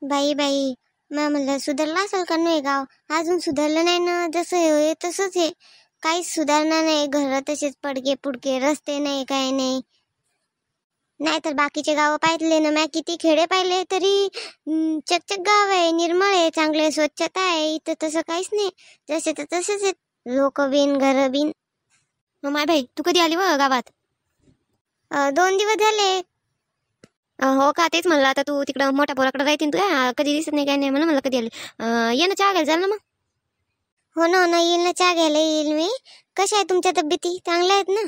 बाई बाई, मग म्हणलं सुधारलं असेल का नाही गाव? अजून सुधारलं नाही ना, जसं आहे तसंच आहे. काहीच सुधारणा नाही, घर तसेच पडके पुडके, रस्ते नाही, काही नाही. नाहीतर बाकीचे गाव पाहिले ना, किती खेडे पाहिले तरी चकचक गाव आहे, निर्मळ आहे, चांगले स्वच्छता आहे. इथं तसं काहीच नाही, जसे तर तसेच आहेत, लोक बिन घर बिन. मग माय बाई, तू कधी आली व गावात? 2 दिवस झाले. हो का, तेच म्हणलं आता तू तिकडं मोठ्या पोराकडे राहतील तू, कधी दिसत नाही काय नाही म्हणून म्हणलं कधी आली. ये ना चहा घ्यायला, चाल ना मग. हो ना, हो ना, येईल ना, चहा घ्यायला येईल मी. कशा आहे तुमच्या तब्येती? चांगल्या आहेत ना?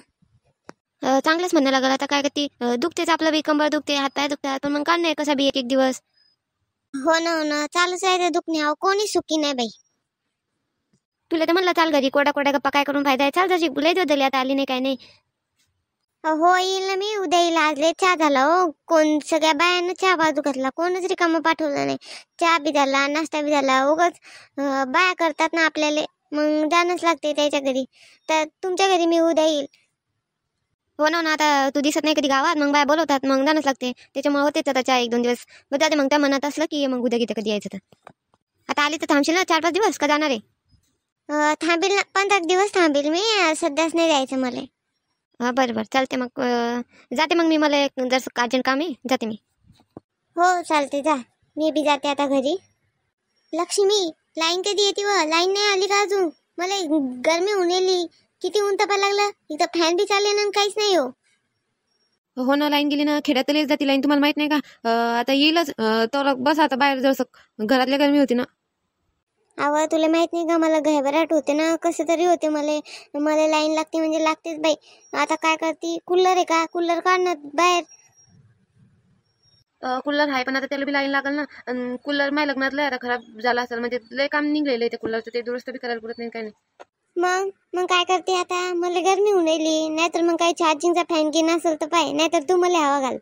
चांगलंच म्हणायला लागलं. आता काय करते, दुखतेच आपलं बी, कंबर दुखते, हातपाय दुखतात, पण मग काय नाही कसा बी एक एक दिवस. हो ना, हो ना, चालूच आहे ते दुखणे. अहो कोणी सुखी नाही बाई. तुला तर म्हणलं चाल घरी, कोड्या कोड्या गप्पा काय करून फायदा आहे, चाल जशी लय दिवस झाले आता आली नाही काय नाही. हो येईल ना मी, उद्या येईल. आज लय चहा झाला हो. कोण सगळ्या बायांना चहा बाजू घातला, कोणच रिकामं पाठवलं नाही. चहा बी झाला, नाश्ता बी झाला. उगाच बाया करतात ना आपल्याला, मग जाणंच लागते त्याच्या घरी. तर तुमच्या घरी मी उद्या येईल. हो ना, ना, आता तू दिसत नाही कधी गावात, मग बाय बोलवतात, मग जाणंच लागते. त्याच्यामुळे होतेच आता चहा 1-2 दिवस. मग जाते, मग त्या मनात असलं की मग उद्या किती कधी यायचं तर. आता आली तर थांबशील ना 4-5 दिवस, का जाणार आहे? थांबेल ना, 15 दिवस थांबेल मी. सध्याच नाही जायचं मला. बरं बरं, चालते मग. जाते मग मी, मला एक जर अर्जंट काम आहे, जाते मी. हो चालते, जा. मी बी जाते आता घरी. लक्ष्मी, लाईन कधी येते व? लाईन नाही आली का अजून? मला गरमी होऊन येली. किती ऊन तपा लागलं इथं, फॅन बी चालले ना, काहीच नाही हो. हो ना, लाईन गेली ना, खेड्यात लेच जाते लाईन, तुम्हाला माहित नाही का? आता येईलच तर बस, आता बाहेर जर घरातल्या गरमी होती ना. अव तुला माहित नाही का, मला घबराट होते ना, कसं तरी होते मला. मला लाईन लागते म्हणजे लागतेच बाई. आता काय करते, कूलर आहे का? कूलर काढ ना बाहेर. कूलर आहे, पण आता त्याला बी लाईन लागल ना. कूलर माझ्या लग्नातलं आता खराब झाला असेल, म्हणजे लय काम निघलेलं आहे ते कूलरचं, ते दुरुस्त बी करायला पुरत नाही काय नाही. मग मग काय करते आता? मला गरमी होऊन राहिली. नाहीतर मग काही चार्जिंगचा फॅन की नसेल तर पाय, नाहीतर तू मला हवा घाल.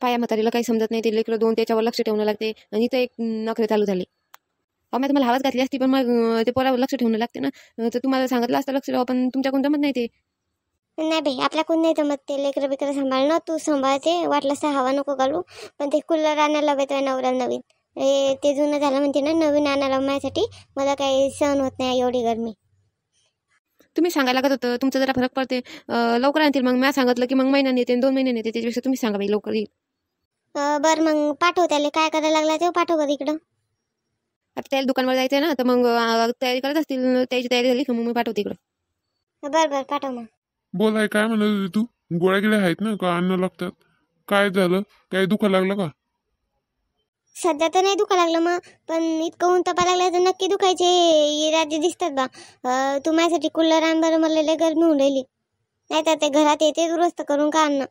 पाया म्हातारीला काही समजत नाही, ते लेकरं 2 त्याच्यावर लक्ष ठेवणं लागते, आणि इथं एक नखरे चालू झाले. मी तुम्हाला हवाच घातली असती, पण मग ते पोरावर लक्ष ठेवणं लागते ना. तर तुम्हाला सांगितलं असतं लक्ष ठेवा, पण तुमच्याकडून जमत नाही ते. नाही बाई, आपल्या कोण नाही जमत ते. लेकरं बिकरं सांभाळणं तू सांभाळते. वाटलंस तर हवा नको घालू, पण ते कूलर आणायला भेटतोय नवऱ्याला नवीन. ते जुनं झालं म्हणते ना, नवीन आणायला माझ्यासाठी. मला काही सहन होत नाही एवढी गरमी. तुम्ही सांगायला लागत होतं, तुमचं जरा फरक पडते. लवकर आणतील, मग मी सांगितलं की मग महिन्याने येते, 2 महिन्याने येते, त्याच्यापेक्षा तुम्ही सांगा बाई लवकर येईल. बरं मग पाठव त्याला. काय करायला लागला ते पाठव घरी इकडं. आता त्याला दुकानवर जायचं आहे ना, तर मग तयारी करत असतील, त्याची तयारी झाली की मग मी पाठवते इकडं. बरं बरं, पाठव मग. बोल आहे, काय म्हणत होती तू? गोळ्या गिळ्या आहेत ना का आणणं लागतात? काय झालं? काय दुखा लागलं का? सध्या तर नाही दुखा लागलं मग, पण इतकं ऊन तपा लागलं तर नक्की दुखायचे राज्य दिसतात बा. तू माझ्यासाठी कूलर आण बरं, मला लय गरमी होऊन राहिली. नाही तर ते घरात येते दुरुस्त करून का आणणं.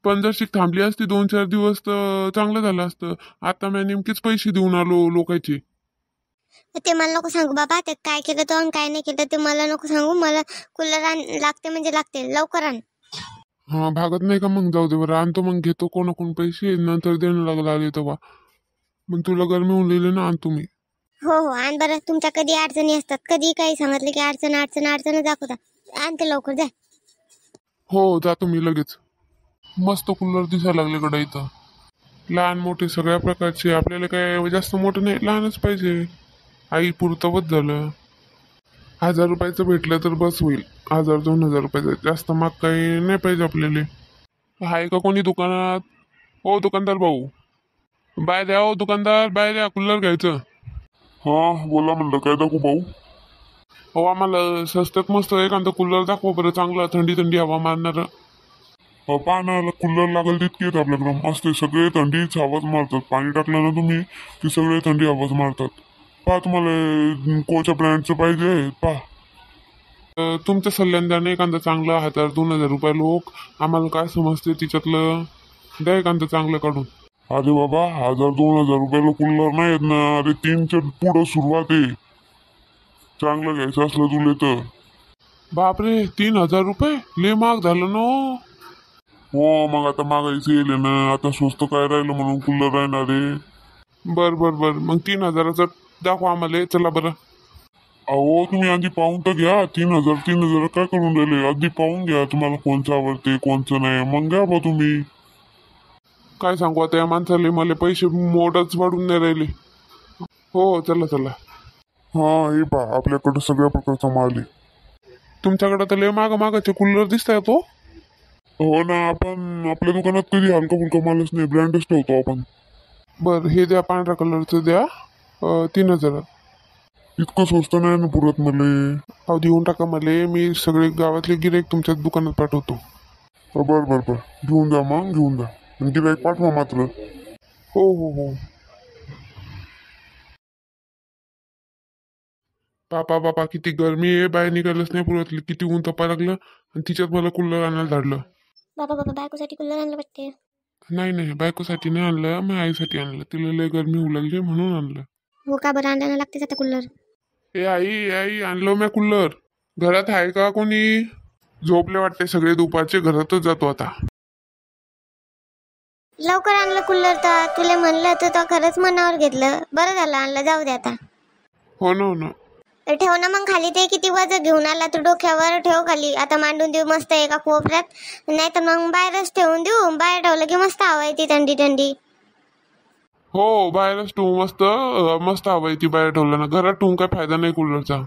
पण जर शिक थांबली असती 2-4 दिवस तर चांगलं झालं असतं. आता मी नेमकेच पैसे देऊन आलो लोकांचे. ते मला नको सांगू बाबा, ते काय केलं तो आणि काय नाही केलं ते मला नको सांगू. मला कूलर आण लागते म्हणजे लागते, लवकर आण. हा, भागत नाही का? मग जाऊ दे बरं, आणतो. मग घेतो कोणाकडून पैसे, नंतर देणं लागला आले तेव्हा. मग तुला गरमी होऊन लिहिले ना, आणतो मी. हो हो, आण बरं. तुमच्या कधी अडचणी असतात, कधी काही सांगितलं की अडचण अडचण अडचण दाखवता. आणते लवकर, जा. हो, जातो मी लगेच. मस्त कूलर दिसायला लागले कडे इथं. लहान मोठे सगळ्या प्रकारचे. आपल्याला काय जास्त मोठं नाही, लहानच पाहिजे. आई पुरतवत झालं. 1000 रुपयाचं भेटलं तर बस होईल. 1000-2000 रुपयाचं, जास्त महाग काही नाही पाहिजे आपल्याला. आहे का कोणी दुकानात? हो दुकानदार भाऊ, बाय द्या. हो दुकानदार, बाय द्या, कूलर घ्यायचं. हा बोला, म्हणलं काय दाखवू भाऊ? हो, आम्हाला स्वस्तात मस्त एखादं कूलर दाखवा बरं, चांगलं थंडी थंडी हवा मारणार. पाण्याला कूलर लागेल तितके आहेत आपल्याकडं. मस्त सगळे थंडीच हवाच मारतात. पाणी टाकलं ना तुम्ही की सगळे थंडी हवाच मारतात. पहा तुम्हाला कोणत्या ब्रँडचं पाहिजे पहा. तुमच्या सल्ल्यांदाने एखादं चांगलं 1000-2000 रुपये लोक, आम्हाला काय समजते तिच्यातलं, द्या एखादं चांगलं काढून. अरे बाबा, 1000-2000 रुपयाला कूलर नाही येत ना. अरे 3च्या पुढं सुरुवात आहे. चांगलं घ्यायचं असलं तुले तर. बापरे, 3000 रुपये लय महाग झालं ना. हो, मग आता मागायचं येईल ना. आता स्वस्त काय राहिलं म्हणून कूलर राहणार आहे. बर बर बर, मग 3000चं दाखवा आम्हाला, चला बरं. अहो तुम्ही आधी पाहून तर घ्या. 3000 काय करून राहिले? आधी पाहून घ्या, तुम्हाला कोणचं आवडते कोणचं नाही, मग घ्या बा तुम्ही. काय सांगू आता या माणसाले, मला पैसे मोठच वाढून नाही राहिले. हो चला चला. हा हे पहा आपल्याकडं सगळ्या प्रकारचा माल आहे. तुमच्याकडे तर लय मागाचे कूलर दिसताय तो. हो ना, आपण आपल्या दुकानात कधी हलका फुलका मालच नाही, ब्रँडच ठेवतो आपण. बरं हे द्या, पांढऱ्या कलरचं द्या. 3000. इतकं स्वस्त नाही ना पुरत मले. अहो देऊन टाका मला, मी सगळे गावातले गिऱ्हाईक तुमच्या दुकानात पाठवतो. बर घेऊन जा मग, घेऊन जा. गिराईक पाठवा मात्र. हो हो हो. बापा किती गरमी आहे, बाहेर निघायलाच नाही पुरत. किती ऊन तपा लागलं आणि तिच्यात मला कूलर आणायला धाडलं. बाबा बायकोसाठी कूलर आणलं वाटते. नाही बायकोसाठी नाही आणलं, मी आईसाठी आणलं. तिला लय गरमी होऊ लागली म्हणून आणलं. हो का बरं, आणायला लागतेच आता कूलर. ए आई आणलो मी कूलर. घरात आहे का कोणी? झोपले वाटते सगळे दुपारचे, घरातच जातो आता. लवकर आणलं कूलर तर. तुला म्हणलं तर तो खरंच मनावर घेतलं. बरं झालं आणलं, जाऊ दे आता. हो ना. ठेव ना मग खाली. ते किती वजन घेऊन आला तू, डोक्यावर ठेव खाली. आता मांडून देऊ मस्त एका कोपऱ्यात, नाही तर मग बाहेरच ठेवून देऊ. बाहेर ठेवलं की मस्त हवा येते थंडी. हो बाहेरच ठेवू, मस्त हवा येते बाहेर ठेवलं ना. घरात ठेवून काय फायदा नाही कूलरचा.